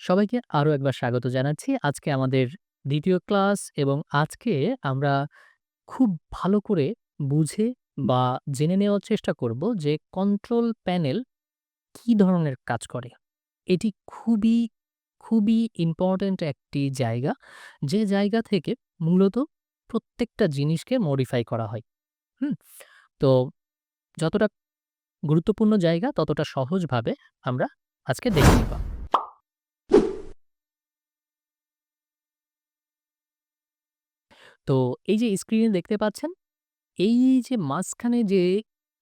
সবাইকে আরো একবার স্বাগত জানাচ্ছি। আজকে আমাদের ২য় ক্লাস এবং আজকে আমরা খুব ভালো করে বুঝে বা জেনে নেওয়ার চেষ্টা করব যে কন্ট্রোল প্যানেল কি ধরনের কাজ করে। এটি খুবই ইম্পোর্টেন্ট একটি জায়গা, যে জায়গা থেকে মূলত প্রত্যেকটা জিনিসকে মডিফাই করা হয়। হুম? তো যতটা গুরুত্বপূর্ণ জায়গা ততটা সহজভাবে আমরা আজকে দেখে নিব। তো এই যে স্ক্রিনে দেখতে পাচ্ছেন, এই যে মাঝখানে যে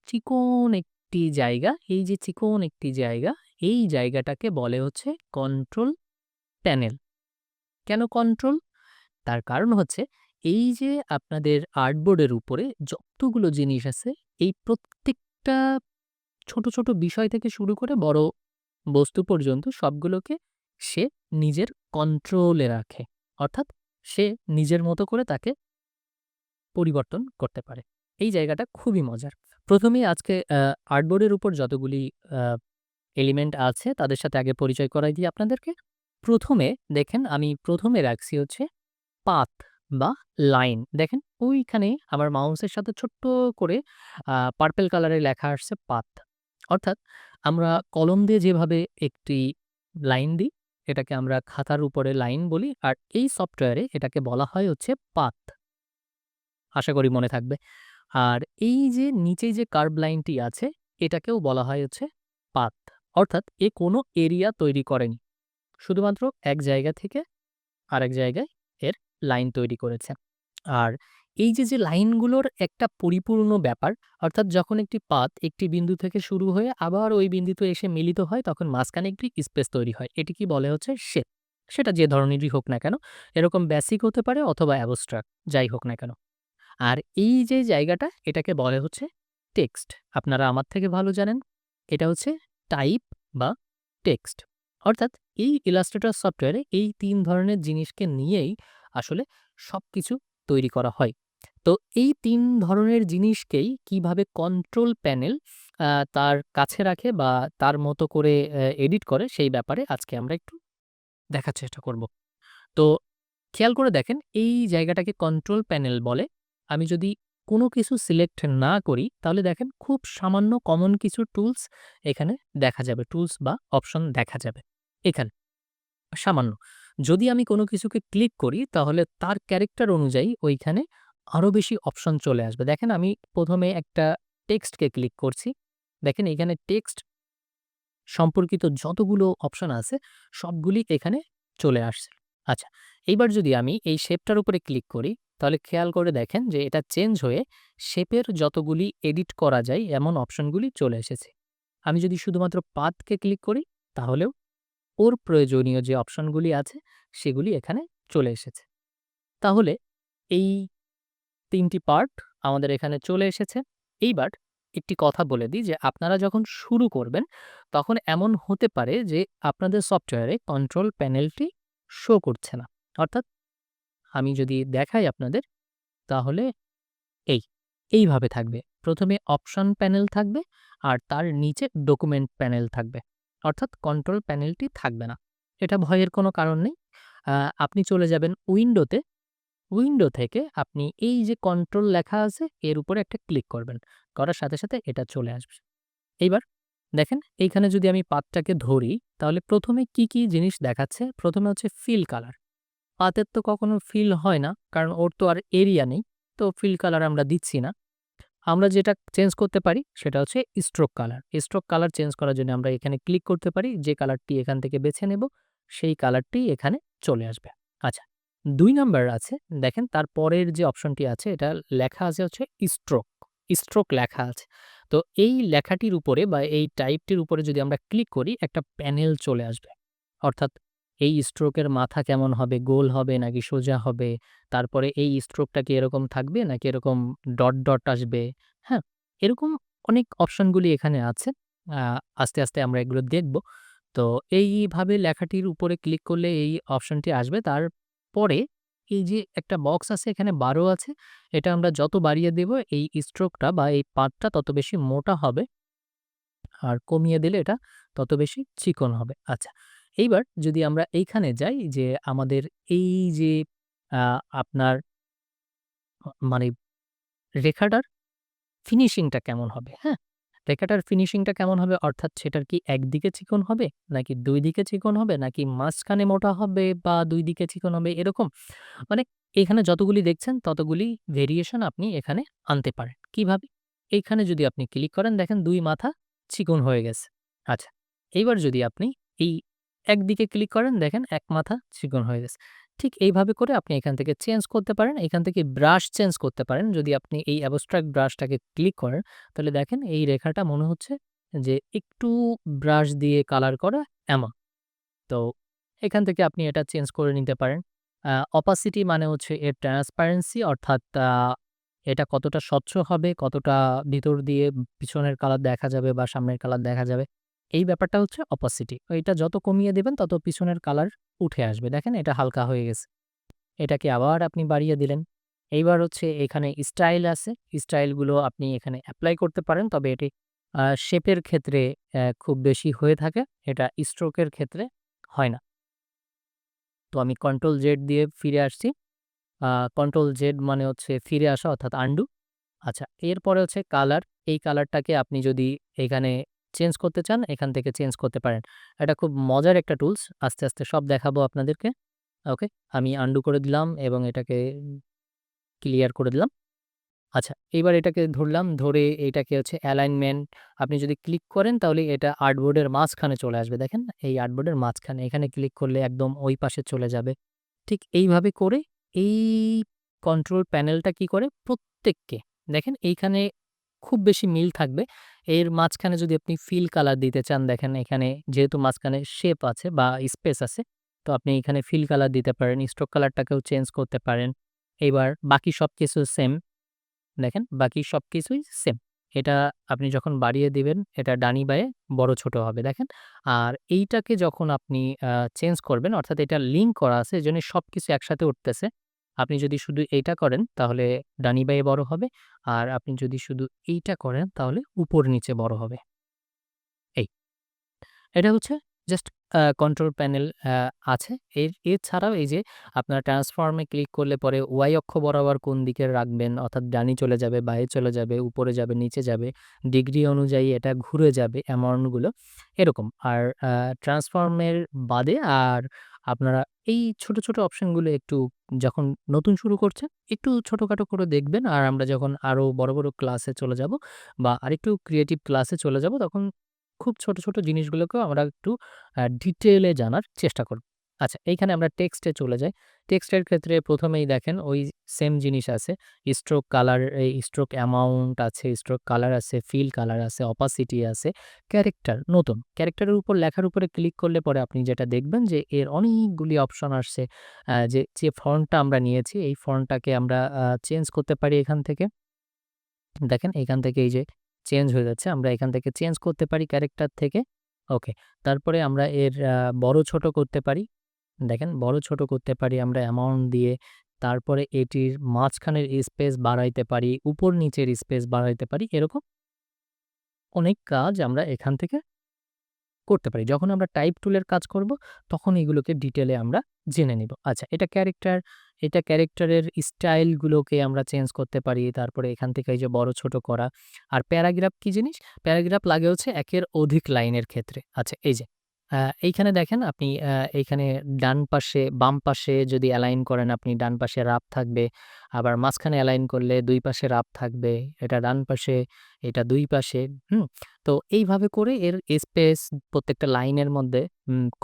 চিকন একটি জায়গা, এই যে চিকন একটি জায়গা, এই জায়গাটাকে বলে হচ্ছে কন্ট্রোল প্যানেল। কেন কন্ট্রোল? তার কারণ হচ্ছে এই যে আপনাদের আর্টবোর্ডের উপরে যতগুলো জিনিস আছে, এই প্রত্যেকটা ছোট ছোট বিষয় থেকে শুরু করে বড় বস্তু পর্যন্ত সবগুলোকে সে নিজের কন্ট্রোলে রাখে। অর্থাৎ সে নিজের মতো করে তাকে পরিবর্তন করতে পারে। এই জায়গাটা খুবই মজার। ১ম এই আজকে আর্টবোর্ডের উপর যতগুলি আ এলিমেন্ট আছে তাদের সাথে আগে পরিচয় করাই দিই আপনাদেরকে। ১ম এ দেখেন আমি ১ম এ রাখছি হচ্ছে পাথ বা লাইন। দেখেন ওইখানে আমার মাউসের সাথে ছোট্ট করে পার্পল কালারে লেখা আসছে পাথ। অর্থাৎ আমরা কলম দিয়ে যেভাবে একটি লাইন দিই, এটাকে আমরা খাতার উপরে লাইন বলি। আর এই সফটওয়্যারে এটাকে বলা হয় হচ্ছে পাথ। আশা করি মনে থাকবে। আর এই যে নিচে যে কার্ভ লাইনটি আছে, এটাকেও বলা হয় হচ্ছে পাথ। অর্থাৎ এ কোনো এরিয়া তৈরি করেনি। শুধুমাত্র এক জায়গা থেকে আরেক জায়গায় এর লাইন তৈরি করেছে। আর এই যে লাইনগুলোর একটা পরিপূর্ণ ব্যাপার, অর্থাৎ যখন একটি পাথ একটি বিন্দু থেকে শুরু হয়ে আবার ওই বিন্দুতে এসে মিলিত হয়, তখন মাঝখানে একটি স্পেস তৈরি হয়। এটিকে বলে হচ্ছে শেপ। সেটা যে ধরনেরই হোক না কেন, এরকম বেসিক হতে পারে অথবা অ্যাবস্ট্রাক্ট, যাই হোক না কেন। আর এই যে জায়গাটা এটাকে বলে হচ্ছে টেক্সট। আপনারা আমার থেকে ভালো জানেন। এটা হচ্ছে টাইপ বা টেক্সট। অর্থাৎ এই ইলাস্ট্রেটর সফটওয়্যারে এই ৩ ধরনের জিনিসকে নিয়েই আসলে সবকিছু তৈরি করা হয়। তো এই ৩ ধরনের জিনিসকেই কিভাবে কন্ট্রোল প্যানেল তার কাছে রাখে বা তার মতো করে এডিট করে সেই ব্যাপারে আজকে আমরা একটু দেখার চেষ্টা করব। তো খেয়াল করে দেখেন এই জায়গাটাকে কন্ট্রোল প্যানেল বলে। আমি যদি কোনো কিছু সিলেক্ট না করি তাহলে দেখেন খুব সামান্য কমন কিছু টুলস এখানে দেখা যাবে। টুলস বা অপশন দেখা যাবে এখানে সামান্য। যদি আমি কোনো কিছুকে ক্লিক করি তাহলে তার ক্যারেক্টার অনুযায়ী ওইখানে আরো বেশি অপশন চলে আসবে। দেখেন আমি ১ম এ একটা টেক্সটকে ক্লিক করছি। দেখেন এখানে টেক্সট সম্পর্কিত যতগুলো অপশন আছে সবগুলি এখানে চলে আসছে। আচ্ছা, এইবার যদি আমি এই শেপটার উপরে ক্লিক করি তাহলে খেয়াল করে দেখেন যে এটা চেঞ্জ হয়ে শেপের যতগুলি এডিট করা যায় এমন অপশনগুলি চলে এসেছে। আমি যদি শুধুমাত্র পাথকে ক্লিক করি তাহলেও ওর প্রয়োজনীয় যে অপশনগুলি আছে সেগুলি এখানে চলে এসেছে। তাহলে এই ৩ টি পার্ট আমাদের এখানে চলে এসেছে। এইবার একটি কথা বলে দিই যে আপনারা যখন শুরু করবেন, তখন এমন হতে পারে যে আপনাদের সফটওয়্যারে কন্ট্রোল প্যানেলটি শো করছে না। অর্থাৎ আমি যদি দেখাই আপনাদের তাহলে এই, এইভাবে থাকবে। ১ম এ অপশন প্যানেল থাকবে আর তার নিচে ডকুমেন্ট প্যানেল থাকবে। অর্থাৎ কন্ট্রোল প্যানেলটি থাকবে না। এটা ভয়ের কোনো কারণ নেই। আ আপনি চলে যাবেন উইন্ডোতে। উইন্ডো থেকে আপনি এই যে কন্ট্রোল লেখা আছে এর উপরে একটা ক্লিক করবেন। করার সাথে এটা চলে আসবে। এইবার দেখেন এইখানে যদি আমি পাতটাকে ধরি তাহলে ১ম এ কি জিনিস দেখাচ্ছে? ১ম এ হচ্ছে ফিল কালার। পাতের তো কখনো ফিল হয় না। কারণ ওর তো আর এরিয়া নেই। তো ফিল কালার আমরা দিচ্ছি না। আমরা যেটা চেঞ্জ করতে পারি সেটা হচ্ছে stroke colour. Stroke colour change করার জন্য আমরা এখানে ক্লিক করতে পারি। যে কালারটি এখান থেকে বেছে নেব, সেই কালারটি এখানে চলে আসবে। আচ্ছা, ২ নাম্বার আছে। দেখেন তার পরের যে অপশনটি আছে এটা লেখা আছে হচ্ছে স্ট্রোক। স্ট্রোক লেখা আছে। তো এই লেখাটির উপরে বা এই টাইপটির উপরে যদি আমরা ক্লিক করি একটা প্যানেল চলে আসবে। অর্থাৎ এই স্ট্রোকের মাথা কেমন হবে, গোল হবে নাকি সোজা হবে? তারপরে এই স্ট্রোকটা কি এরকম থাকবে নাকি এরকম ডট আসবে? হ্যাঁ? এরকম অনেক অপশনগুলি এখানে আছে। আ আস্তে আমরা এগুলো দেখব। তো এইভাবে লেখাটির উপরে ক্লিক করলে এই অপশনটি আসবে। তারপরে এই যে একটা বক্স আছে এখানে ১২ আছে। এটা আমরা যত বাড়িয়ে দেব এই স্ট্রোকটা বা এই পাতটা তত বেশি মোটা হবে। আর কমিয়ে দিলে এটা তত বেশি চিকন হবে। আচ্ছা, এইবার যদি আমরা এইখানে যাই যে আমাদের এই যে আ আপনার মানে রেখাটার ফিনিশিংটা কেমন হবে, হ্যাঁ? রেখাটার ফিনিশিংটা কেমন হবে অর্থাৎ সেটার কি একদিকে চিকন হবে? নাকি ২ দিকে চিকন হবে? নাকি মাঝখানে মোটা হবে বা ২ দিকে চিকন হবে এরকম? মানে এখানে যতগুলি দেখছেন ততগুলি ভেরিয়েশন আপনি এখানে আনতে পারেন। কিভাবে? এইখানে যদি আপনি ক্লিক করেন দেখেন ২ মাথা চিকন হয়ে গেছে। আচ্ছা, এইবার যদি আপনি এই একদিকে ক্লিক করেন দেখেন ১ মাথা চিকন হয়ে গেছে। ঠিক এইভাবে করে আপনি এখান থেকে চেঞ্জ করতে পারেন। এখান থেকে ব্রাশ চেঞ্জ করতে পারেন। যদি আপনি এই অ্যাবস্ট্রাক্ট ব্রাশটাকে ক্লিক করেন তাহলে দেখেন এই রেখাটা মনে হচ্ছে যে একটু ব্রাশ দিয়ে কালার করা এমন। তো এখান থেকে আপনি এটা চেঞ্জ করে নিতে পারেন। অপাসিটি মানে হচ্ছে এর ট্রান্সপারেন্সি অর্থাৎ এটা কতটা স্বচ্ছ হবে, কতটা ভিতর দিয়ে পিছনের কালার দেখা যাবে বা সামনের কালার দেখা যাবে। এই ব্যাপারটা হচ্ছে অপাসিটি। এটা যত কমিয়ে দিবেন তত পিছনের কালার উঠে আসবে। দেখেন এটা হালকা হয়ে গেছে। এটাকে আবার আপনি বাড়িয়ে দিলেন। এইবার হচ্ছে এখানে স্টাইল আছে। স্টাইলগুলো আপনি এখানে এপ্লাই করতে পারেন। তবে এটি শেপের ক্ষেত্রে খুব বেশি হয়ে থাকে। এটা স্ট্রোকের ক্ষেত্রে হয় না। তো আমি কন্ট্রোল জেড দিয়ে ফিরে আসছি। আ কন্ট্রোল জেড মানে হচ্ছে ফিরে আসা অর্থাৎ আনডু। আচ্ছা, এরপরে হচ্ছে কালার। এই কালারটাকে আপনি যদি এখানে চেঞ্জ করতে চান, এখান থেকে চেঞ্জ করতে পারেন। এটা খুব মজার একটা টুলস। আস্তে, আস্তে সব দেখাবো আপনাদেরকে। ওকে? আমি আনডু করে দিলাম এবং এটাকে ক্লিয়ার করে দিলাম। আচ্ছা, এইবার এটাকে ধরলাম, ধরে এটাকে হচ্ছে অ্যালাইনমেন্ট আপনি যদি ক্লিক করেন তাহলে এটা আর্টবোর্ডের মাঝখানে চলে আসবে। দেখেন এই আর্টবোর্ডের মাঝখানে। এখানে ক্লিক করলে একদম ওই পাশে চলে যাবে। ঠিক এইভাবে করে এই কন্ট্রোল প্যানেলটা কি করে প্রত্যেককে দেখেন এইখানে খুব বেশি মিল থাকবে। এর মাঝখানে যদি আপনি ফিল কালার দিতে চান দেখেন এখানে যেহেতু মাঝখানে শেপ আছে বা স্পেস আছে, তো আপনি এখানে ফিল কালার দিতে পারেন। স্ট্রোক কালারটাকেও চেঞ্জ করতে পারেন। এইবার বাকি সবকিছু সেম। দেখেন বাকি সবকিছুই সেম। এটা আপনি যখন বাড়িয়ে দিবেন এটা ডানি বাঁয়ে বড় ছোট হবে দেখেন। আর এইটাকে যখন আপনি চেঞ্জ করবেন অর্থাৎ এটা লিঙ্ক করা আছে এজন্য সবকিছু একসাথে উঠতেছে। আপনি যদি শুধু এইটা করেন তাহলে ডানি বাঁয়ে বড় হবে। আর আপনি যদি শুধু এইটা করেন তাহলে উপর নিচে বড় হবে। এই। এটা হচ্ছে জাস্ট কন্ট্রোল প্যানেল আছে। এছাড়াও এই যে আপনার ট্রান্সফর্ম এ ক্লিক করলে পরে ওয়াই অক্ষ বরাবর কোন দিকে রাখবেন অর্থাৎ ডানে চলে যাবে, বাঁয়ে চলে যাবে, উপরে যাবে, নিচে যাবে, ডিগ্রি অনুযায়ী এটা ঘুরে যাবে অ্যামাউন্ট গুলো এরকম। আর ট্রান্সফর্ম এর বাদে আর আপনারা এই ছোট, ছোট অপশন গুলো একটু যখন নতুন শুরু করছেন একটু ছোটখাটো করে দেখবেন। আর আমরা যখন আরো বড়, বড় ক্লাসে চলে যাব বা আরেকটু ক্রিয়েটিভ ক্লাসে চলে যাব তখন খুব ছোট, ছোট জিনিসগুলোকেও আমরা একটু ডিটেইলে জানার চেষ্টা করব। আচ্ছা, এইখানে আমরা টেক্সটে চলে যাই। টেক্সটের ক্ষেত্রে ১ম এই দেখেন ওই সেম জিনিস আছে। স্ট্রোক কালার এই স্ট্রোক অ্যামাউন্ট আছে, স্ট্রোক কালার আছে, ফিল কালার আছে, অপাসিটি আছে, ক্যারেক্টার নতুন। ক্যারেক্টারের উপর লেখার উপরে ক্লিক করলে পরে আপনি যেটা দেখবেন যে এর অনেকগুলি অপশন আসছে। যে ফন্টটা আমরা নিয়েছি এই ফন্টটাকে আমরা চেঞ্জ করতে পারি এখান থেকে। দেখেন এখান থেকে এই যে চেঞ্জ হয়ে যাচ্ছে। আমরা এখান থেকে চেঞ্জ করতে পারি ক্যারেক্টার থেকে। ওকে। তারপরে আমরা এর বড় ছোট করতে পারি। দেখেন বড় ছোট করতে পারি আমরা অ্যামাউন্ট দিয়ে। তারপরে এটির মাঝখানের স্পেস বাড়াইতে পারি, উপর নিচের স্পেস বাড়াইতে পারি। এরকম অনেক কাজ আমরা এখান থেকে করতে পারি। যখন আমরা টাইপ টুলের কাজ করব, তখন এগুলোকে ডিটেইলে আমরা জেনে নিব। আচ্ছা, এটা ক্যারেক্টার, এটা ক্যারেক্টারের স্টাইল গুলোকে আমরা চেঞ্জ করতে পারি। তারপরে এখান থেকে এই যে বড় ছোট করা। আর প্যারাগ্রাফ কি জিনিস? প্যারাগ্রাফ লাগে হচ্ছে একের অধিক লাইনের ক্ষেত্রে। আচ্ছা, এই যে এইখানে দেখেন আপনি এইখানে ডান পাশে, বাম পাশে যদি অ্যালাইন করেন আপনি ডান পাশে রাফ থাকবে। আবার মাঝখানে অ্যালাইন করলে ২ পাশে রাফ থাকবে। এটা ডান পাশে, এটা ২ পাশে। হুম? তো এইভাবে করে এর স্পেস প্রত্যেকটা লাইনের মধ্যে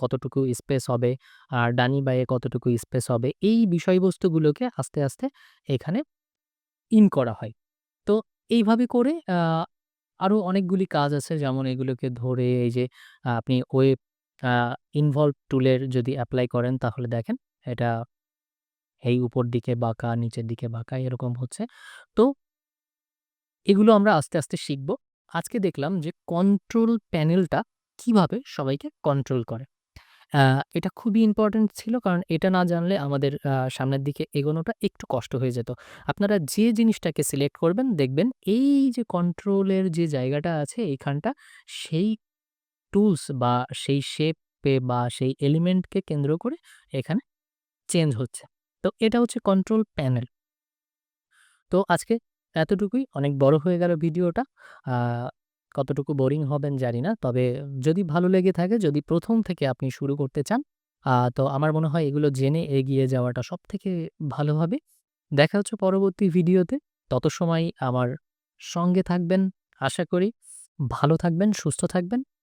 কতটুকু স্পেস হবে, আর ডানি বাঁয়ে কতটুকু স্পেস হবে, এই বিষয়বস্তুগুলোকে আস্তে, আস্তে এখানে করা হয়। তো এইভাবে করে আরো অনেকগুলি কাজ আছে যেমন এগুলোকে ধরে এই যে আপনি ওয়েব আ ইনভলভ টুলের যদি এপ্লাই করেন তাহলে দেখেন এটা এই উপর দিকে বাঁকা, নিচের দিকে বাঁকা এরকম হচ্ছে। তো এগুলো আমরা আস্তে, আস্তে শিখব। আজকে দেখলাম যে কন্ট্রোল প্যানেলটা কিভাবে সবাইকে কন্ট্রোল করে। আ এটা খুবই ইম্পোর্টেন্ট ছিল কারণ এটা না জানলে আমাদের সামনের দিকে এগোনোটা একটু কষ্ট হয়ে যেত। আপনারা যে জিনিসটাকে সিলেক্ট করবেন দেখবেন এই যে কন্ট্রোলের যে জায়গাটা আছে এইখানটা সেই টুলস বা সেই শেপ থাকবে বা সেই এলিমেন্টকে কেন্দ্র করে এখানে চেঞ্জ হচ্ছে। তো এটা হচ্ছে কন্ট্রোল প্যানেল। তো আজকে এতটুকুই। অনেক বড় হয়ে গেল ভিডিওটা। আ কতটুকু বোরিং হবেন জানি না। তবে যদি ভালো লেগে থাকে, যদি ১ম থেকে আপনি শুরু করতে চান, তো আমার মনে হয় এগুলো জেনে এগিয়ে যাওয়াটা সবথেকে ভালো হবে। দেখা হচ্ছে পরবর্তী ভিডিওতে। তত সময় আমার সঙ্গে থাকবেন আশা করি। ভালো থাকবেন, সুস্থ থাকবেন।